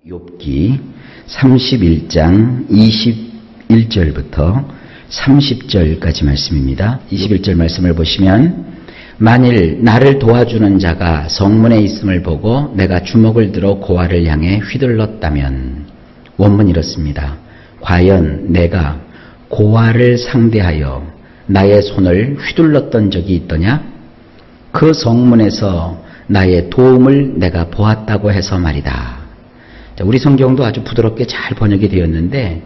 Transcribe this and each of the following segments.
욥기 31장 21절부터 30절까지 말씀입니다. 21절 말씀을 보시면 만일 나를 도와주는 자가 성문에 있음을 보고 내가 주먹을 들어 고아를 향해 휘둘렀다면, 원문이 이렇습니다. 과연 내가 고아를 상대하여 나의 손을 휘둘렀던 적이 있더냐? 그 성문에서 나의 도움을 내가 보았다고 해서 말이다. 우리 성경도 아주 부드럽게 잘 번역이 되었는데,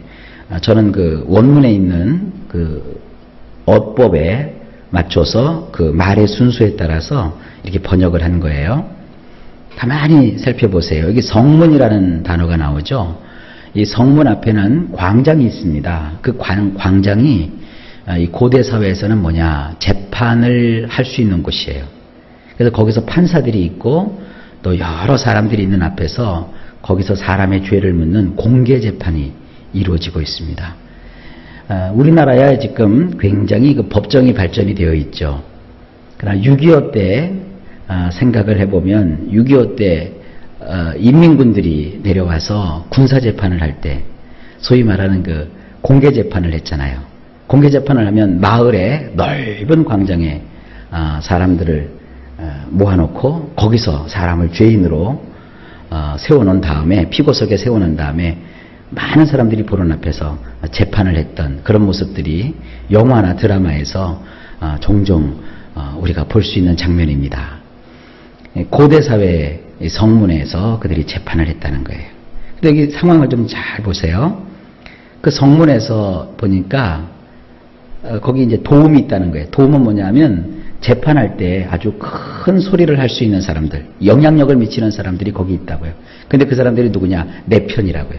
저는 그 원문에 있는 그 어법에 맞춰서 그 말의 순서에 따라서 이렇게 번역을 한 거예요. 가만히 살펴보세요. 여기 성문이라는 단어가 나오죠. 이 성문 앞에는 광장이 있습니다. 그 광장이 이 고대 사회에서는 재판을 할 수 있는 곳이에요. 그래서 거기서 판사들이 있고 또 여러 사람들이 있는 앞에서 거기서 사람의 죄를 묻는 공개 재판이 이루어지고 있습니다. 우리나라에 지금 굉장히 그 법정이 발전이 되어 있죠. 그러나 6.25 때 생각을 해보면 6.25 때 인민군들이 내려와서 군사재판을 할 때 소위 말하는 그 공개재판을 했잖아요. 공개재판을 하면 마을의 넓은 광장에 사람들을 모아놓고 거기서 사람을 죄인으로 세워놓은 다음에, 피고석에 세워놓은 다음에 많은 사람들이 보는 앞에서 재판을 했던 그런 모습들이 영화나 드라마에서 종종 우리가 볼 수 있는 장면입니다. 고대 사회의 성문에서 그들이 재판을 했다는 거예요. 근데 여기 상황을 좀 잘 보세요. 그 성문에서 보니까 거기 이제 도움이 있다는 거예요. 도움은 뭐냐면 재판할 때 아주 큰 소리를 할 수 있는 사람들, 영향력을 미치는 사람들이 거기 있다고요. 근데 그 사람들이 누구냐? 내 편이라고요.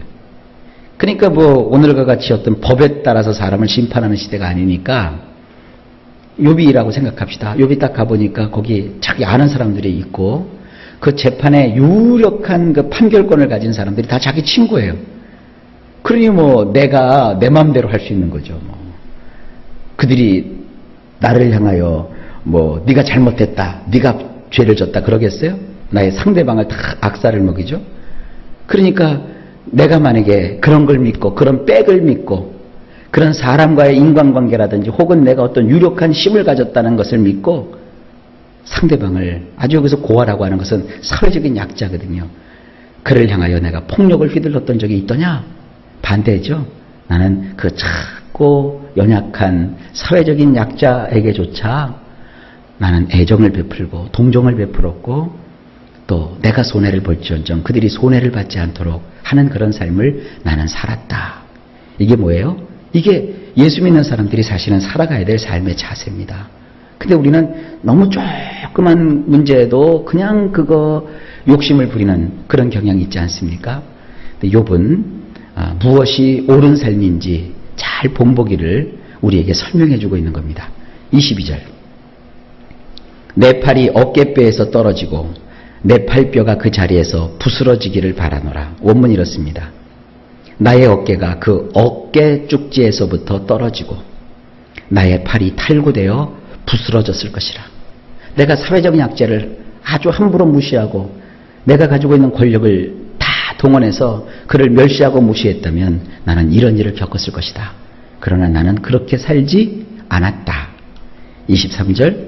그러니까 오늘과 같이 어떤 법에 따라서 사람을 심판하는 시대가 아니니까 욥이라고 생각합시다. 욥이 딱 가보니까 거기 자기 아는 사람들이 있고 그 재판에 유력한 그 판결권을 가진 사람들이 다 자기 친구예요. 그러니 내가 내 마음대로 할 수 있는 거죠. 그들이 나를 향하여 네가 잘못했다, 네가 죄를 졌다 그러겠어요? 나의 상대방을 다 악사를 먹이죠. 그러니까 내가 만약에 그런 걸 믿고 그런 백을 믿고 그런 사람과의 인간관계라든지 혹은 내가 어떤 유력한 힘을 가졌다는 것을 믿고 상대방을, 아주 여기서 고아라고 하는 것은 사회적인 약자거든요. 그를 향하여 내가 폭력을 휘둘렀던 적이 있더냐? 반대죠. 나는 그 작고 연약한 사회적인 약자에게조차 나는 애정을 베풀고 동정을 베풀었고 또 내가 손해를 볼지언정 그들이 손해를 받지 않도록 하는 그런 삶을 나는 살았다. 이게 뭐예요? 이게 예수 믿는 사람들이 사실은 살아가야 될 삶의 자세입니다. 근데 우리는 너무 조그만 문제에도 그냥 그거 욕심을 부리는 그런 경향이 있지 않습니까? 근데 욥은 무엇이 옳은 삶인지 잘 본보기를 우리에게 설명해 주고 있는 겁니다. 22절. 내 팔이 어깨뼈에서 떨어지고 내 팔뼈가 그 자리에서 부스러지기를 바라노라. 원문이 이렇습니다. 나의 어깨가 그 어깨 쭉지에서부터 떨어지고 나의 팔이 탈구되어 부스러졌을 것이라. 내가 사회적 약자를 아주 함부로 무시하고 내가 가지고 있는 권력을 다 동원해서 그를 멸시하고 무시했다면 나는 이런 일을 겪었을 것이다. 그러나 나는 그렇게 살지 않았다. 23절.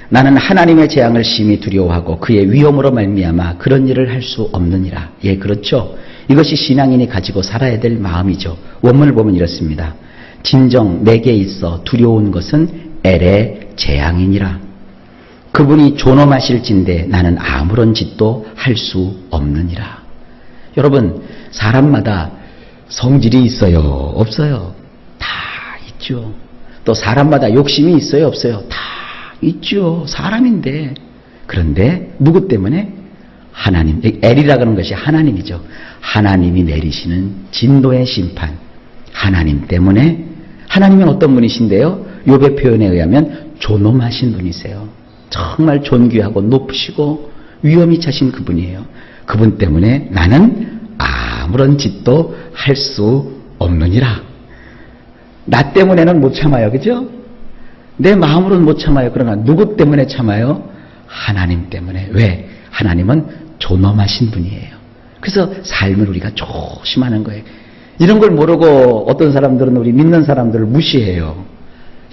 나는 하나님의 재앙을 심히 두려워하고 그의 위험으로 말미암아 그런 일을 할 수 없느니라. 예, 그렇죠. 이것이 신앙인이 가지고 살아야 될 마음이죠. 원문을 보면 이렇습니다. 진정 내게 있어 두려운 것은 엘의 재앙이니라. 그분이 존엄하실진데 나는 아무런 짓도 할 수 없느니라. 여러분, 사람마다 성질이 있어요? 없어요? 다 있죠. 또 사람마다 욕심이 있어요? 없어요? 다 있죠. 사람인데. 그런데 누구 때문에? 하나님. 엘이라 그런 것이 하나님이죠. 하나님이 내리시는 진노의 심판. 하나님 때문에. 하나님은 어떤 분이신데요? 욥의 표현에 의하면 존엄하신 분이세요. 정말 존귀하고 높으시고 위엄이 차신 그분이에요. 그분 때문에 나는 아무런 짓도 할 수 없느니라. 나 때문에는 못 참아요. 그죠? 내 마음으로는 못 참아요. 그러나 누구 때문에 참아요? 하나님 때문에. 왜? 하나님은 존엄하신 분이에요. 그래서 삶을 우리가 조심하는 거예요. 이런 걸 모르고 어떤 사람들은 우리 믿는 사람들을 무시해요.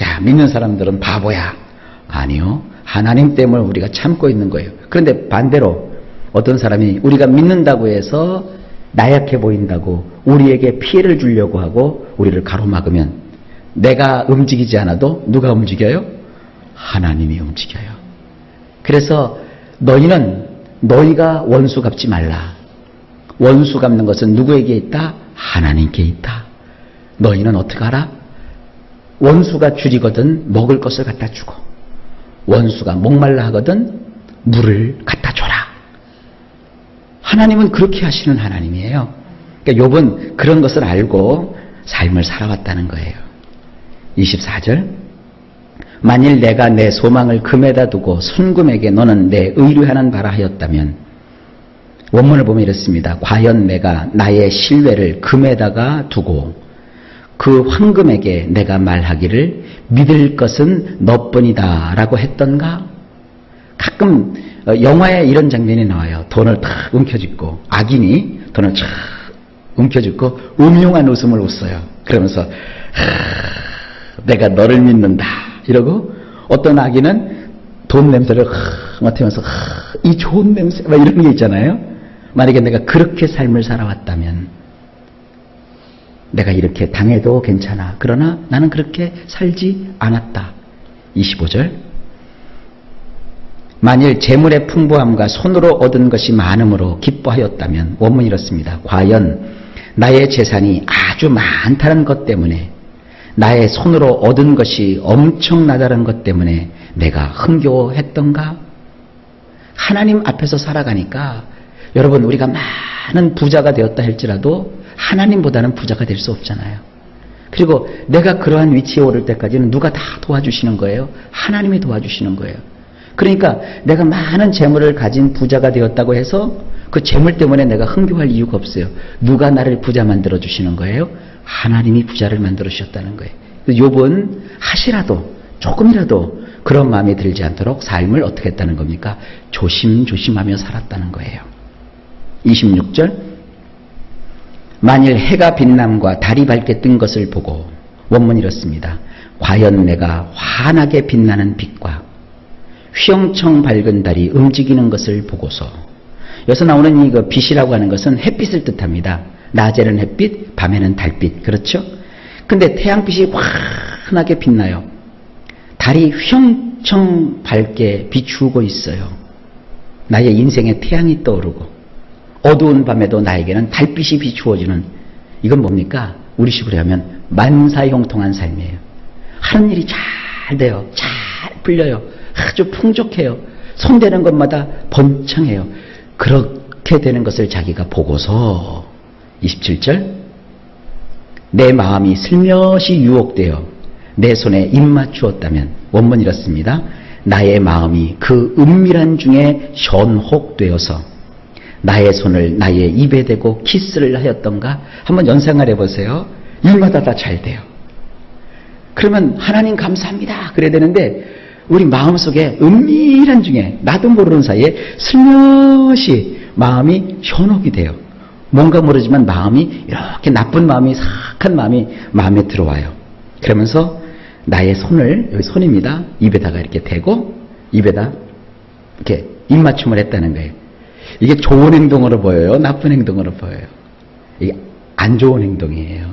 야, 믿는 사람들은 바보야. 아니요. 하나님 때문에 우리가 참고 있는 거예요. 그런데 반대로 어떤 사람이 우리가 믿는다고 해서 나약해 보인다고 우리에게 피해를 주려고 하고 우리를 가로막으면 내가 움직이지 않아도 누가 움직여요? 하나님이 움직여요. 그래서 너희가 원수 갚지 말라. 원수 갚는 것은 누구에게 있다? 하나님께 있다. 너희는 어떻게 하라? 원수가 줄이거든 먹을 것을 갖다 주고 원수가 목말라 하거든 물을 갖다 줘라. 하나님은 그렇게 하시는 하나님이에요. 그러니까 욥은 그런 것을 알고 삶을 살아왔다는 거예요. 24절 만일 내가 내 소망을 금에다 두고 순금에게 너는 내 의뢰하는 바라 하였다면 원문을 보면 이렇습니다. 과연 내가 나의 신뢰를 금에다가 두고 그 황금에게 내가 말하기를 믿을 것은 너뿐이다 라고 했던가? 가끔 영화에 이런 장면이 나와요. 돈을 탁 움켜쥐고 악인이 돈을 탁 움켜쥐고 음흉한 웃음을 웃어요. 그러면서 내가 너를 믿는다 이러고 어떤 악인은 돈 냄새를 맡으면서 이 좋은 냄새 막 이런 게 있잖아요. 만약에 내가 그렇게 삶을 살아왔다면 내가 이렇게 당해도 괜찮아. 그러나 나는 그렇게 살지 않았다. 25절 만일 재물의 풍부함과 손으로 얻은 것이 많음으로 기뻐하였다면 원문이 이렇습니다. 과연 나의 재산이 아주 많다는 것 때문에 나의 손으로 얻은 것이 엄청나다는 것 때문에 내가 흥겨워했던가? 하나님 앞에서 살아가니까 여러분 우리가 많은 부자가 되었다 할지라도 하나님보다는 부자가 될 수 없잖아요. 그리고 내가 그러한 위치에 오를 때까지는 누가 다 도와주시는 거예요? 하나님이 도와주시는 거예요. 그러니까 내가 많은 재물을 가진 부자가 되었다고 해서 그 재물 때문에 내가 흥겨워할 이유가 없어요. 누가 나를 부자 만들어 주시는 거예요? 하나님이 부자를 만들어 주셨다는 거예요. 욥은 하시라도 조금이라도 그런 마음이 들지 않도록 삶을 어떻게 했다는 겁니까? 조심조심하며 살았다는 거예요. 26절 만일 해가 빛남과 달이 밝게 뜬 것을 보고 원문이 이렇습니다. 과연 내가 환하게 빛나는 빛과 휘영청 밝은 달이 움직이는 것을 보고서 여기서 나오는 이 빛이라고 하는 것은 햇빛을 뜻합니다. 낮에는 햇빛, 밤에는 달빛. 그렇죠? 근데 태양빛이 환하게 빛나요. 달이 휘영청 밝게 비추고 있어요. 나의 인생에 태양이 떠오르고 어두운 밤에도 나에게는 달빛이 비추어지는 이건 뭡니까? 우리 식으로 하면 만사형통한 삶이에요. 하는 일이 잘 돼요. 잘 풀려요. 아주 풍족해요. 손대는 것마다 번창해요. 그렇게 되는 것을 자기가 보고서 27절 내 마음이 슬며시 유혹되어 내 손에 입맞추었다면 원문 이렇습니다. 나의 마음이 그 은밀한 중에 현혹되어서 나의 손을 나의 입에 대고 키스를 하였던가? 한번 연상을 해보세요. 일마다 다 잘 돼요. 그러면 하나님 감사합니다 그래야 되는데 우리 마음속에 은밀한 중에 나도 모르는 사이에 슬며시 마음이 현혹이 돼요. 뭔가 모르지만 마음이 이렇게 나쁜 마음이 사악한 마음이 마음에 들어와요. 그러면서 나의 손을 여기 손입니다. 입에다가 이렇게 대고 입에다 이렇게 입맞춤을 했다는 거예요. 이게 좋은 행동으로 보여요? 나쁜 행동으로 보여요? 이게 안 좋은 행동이에요.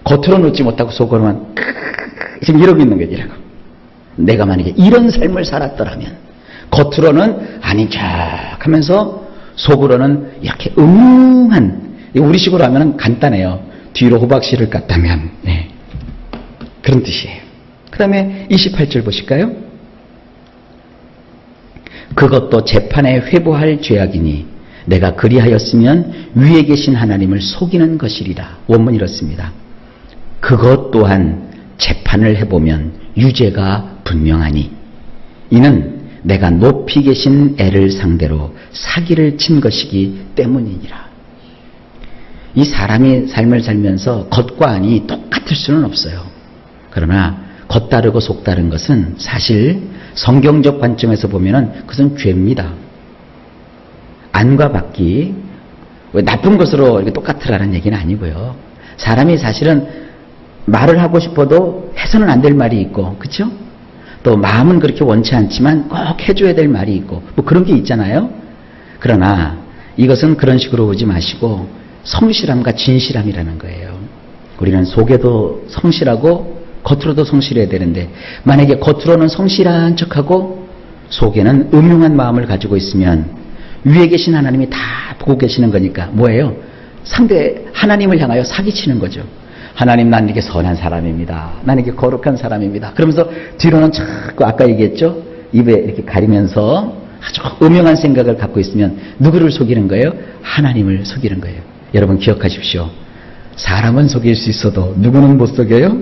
겉으로 놓지 못하고 속으로만 지금 이러고 있는 거예요. 이러고. 내가 만약에 이런 삶을 살았더라면 겉으로는 아닌 척 하면서 속으로는 이렇게 음흉한 우리식으로 하면 간단해요. 뒤로 호박씨를 깠다면 네. 그런 뜻이에요. 그 다음에 28절 보실까요? 그것도 재판에 회부할 죄악이니 내가 그리하였으면 위에 계신 하나님을 속이는 것이리라. 원문이 이렇습니다. 그것 또한 재판을 해보면 유죄가 분명하니 이는 내가 높이 계신 애를 상대로 사기를 친 것이기 때문이니라. 이 사람이 삶을 살면서 겉과 안이 똑같을 수는 없어요. 그러나 겉 다르고 속 다른 것은 사실 성경적 관점에서 보면은 그것은 죄입니다. 안과 밖이 왜 나쁜 것으로 이렇게 똑같으라는 얘기는 아니고요. 사람이 사실은 말을 하고 싶어도 해서는 안 될 말이 있고, 그렇죠? 또 마음은 그렇게 원치 않지만 꼭 해줘야 될 말이 있고, 뭐 그런 게 있잖아요. 그러나 이것은 그런 식으로 보지 마시고 성실함과 진실함이라는 거예요. 우리는 속에도 성실하고 겉으로도 성실해야 되는데, 만약에 겉으로는 성실한 척하고 속에는 음흉한 마음을 가지고 있으면 위에 계신 하나님이 다 보고 계시는 거니까 뭐예요? 상대 하나님을 향하여 사기치는 거죠. 하나님, 난 이렇게 선한 사람입니다. 난 이렇게 거룩한 사람입니다. 그러면서 뒤로는 자꾸 아까 얘기했죠? 입에 이렇게 가리면서 아주 음흉한 생각을 갖고 있으면 누구를 속이는 거예요? 하나님을 속이는 거예요. 여러분 기억하십시오. 사람은 속일 수 있어도 누구는 못 속여요?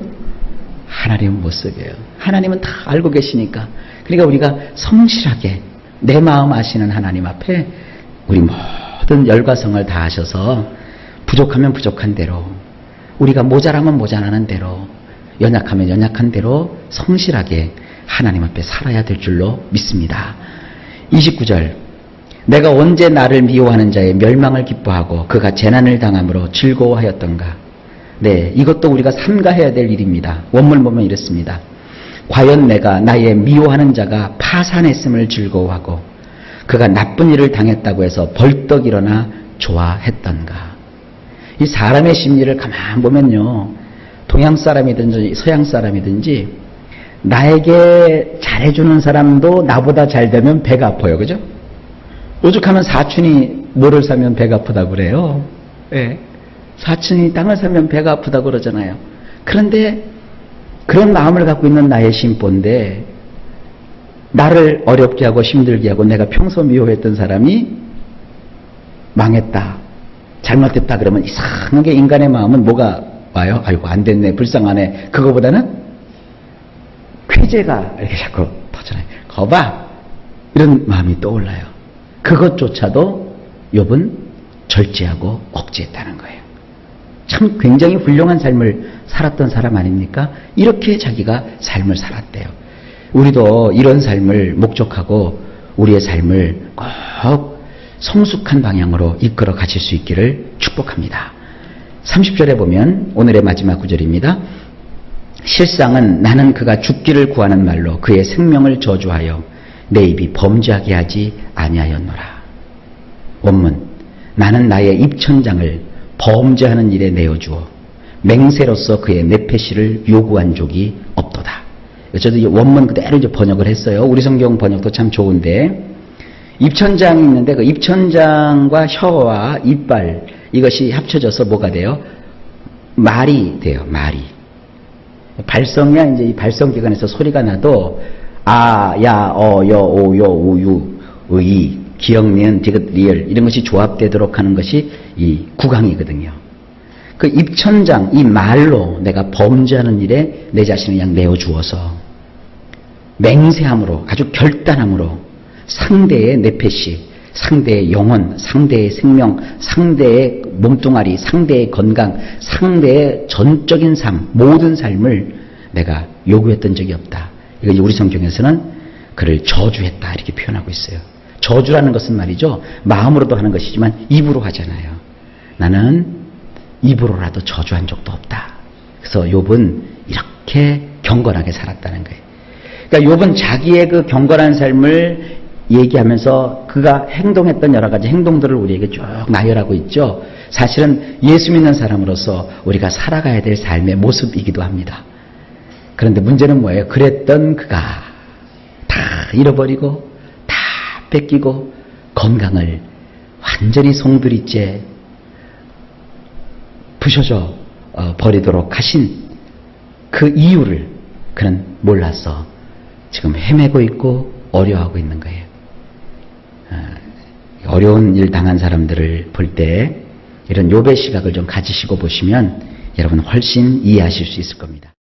하나님은 못 속여요. 하나님은 다 알고 계시니까. 그러니까 우리가 성실하게 내 마음 아시는 하나님 앞에 우리 모든 열과 성을 다하셔서 부족하면 부족한 대로, 우리가 모자라면 모자라는 대로, 연약하면 연약한 대로 성실하게 하나님 앞에 살아야 될 줄로 믿습니다. 29절, 내가 언제 나를 미워하는 자의 멸망을 기뻐하고 그가 재난을 당함으로 즐거워하였던가. 네, 이것도 우리가 삼가해야 될 일입니다. 원문 보면 이렇습니다. 과연 내가 나의 미워하는 자가 파산했음을 즐거워하고 그가 나쁜 일을 당했다고 해서 벌떡 일어나 좋아했던가. 이 사람의 심리를 가만 보면요, 동양 사람이든지 서양 사람이든지 나에게 잘해주는 사람도 나보다 잘 되면 배가 아파요. 그죠? 오죽하면 사촌이 뭐를 사면 배가 아프다고 그래요. 예. 사촌이 땅을 사면 배가 아프다고 그러잖아요. 그런데 그런 마음을 갖고 있는 나의 심보인데, 나를 어렵게 하고 힘들게 하고 내가 평소 미워했던 사람이 망했다, 잘못됐다 그러면 이상하게 인간의 마음은 뭐가 와요? 아이고 안 됐네, 불쌍하네. 그거보다는 쾌재가 이렇게 자꾸 터져나요. 거봐, 이런 마음이 떠올라요. 그것조차도 욥은 절제하고 억제했다는 거예요. 참 굉장히 훌륭한 삶을 살았던 사람 아닙니까? 이렇게 자기가 삶을 살았대요. 우리도 이런 삶을 목적하고 우리의 삶을 꼭 성숙한 방향으로 이끌어 가실 수 있기를 축복합니다. 30절에 보면 오늘의 마지막 구절입니다. 실상은 나는 그가 죽기를 구하는 말로 그의 생명을 저주하여 내 입이 범죄하게 하지 아니하였노라. 원문, 나는 나의 입천장을 범죄하는 일에 내어주어 맹세로서 그의 내패시를 요구한 적이 없도다. 저도 원문 그대로 이제 번역을 했어요. 우리 성경 번역도 참 좋은데, 입천장이 있는데 그 입천장과 혀와 이빨, 이것이 합쳐져서 뭐가 돼요? 말이 돼요. 말이. 발성이야, 이제 이 발성기관에서 소리가 나도 아, 야, 어, 여, 오, 요, 우, 유, 의, 기역, 니은, 디귿, 리을 이런 것이 조합되도록 하는 것이 이 구강이거든요. 그 입천장, 이 말로 내가 범죄하는 일에 내 자신을 그냥 내어주어서 맹세함으로, 아주 결단함으로 상대의 내패시, 상대의 영혼, 상대의 생명, 상대의 몸뚱아리, 상대의 건강, 상대의 전적인 삶, 모든 삶을 내가 요구했던 적이 없다. 이거 우리 성경에서는 그를 저주했다 이렇게 표현하고 있어요. 저주라는 것은 말이죠, 마음으로도 하는 것이지만 입으로 하잖아요. 나는 입으로라도 저주한 적도 없다. 그래서 욥은 이렇게 경건하게 살았다는 거예요. 그러니까 욥은 자기의 그 경건한 삶을 얘기하면서 그가 행동했던 여러 가지 행동들을 우리에게 쭉 나열하고 있죠. 사실은 예수 믿는 사람으로서 우리가 살아가야 될 삶의 모습이기도 합니다. 그런데 문제는 뭐예요? 그랬던 그가 다 잃어버리고 다 뺏기고 건강을 완전히 송두리째 부셔져 버리도록 하신 그 이유를 그는 몰라서 지금 헤매고 있고 어려워하고 있는 거예요. 어려운 일 당한 사람들을 볼 때 이런 욥의 시각을 좀 가지시고 보시면 여러분 훨씬 이해하실 수 있을 겁니다.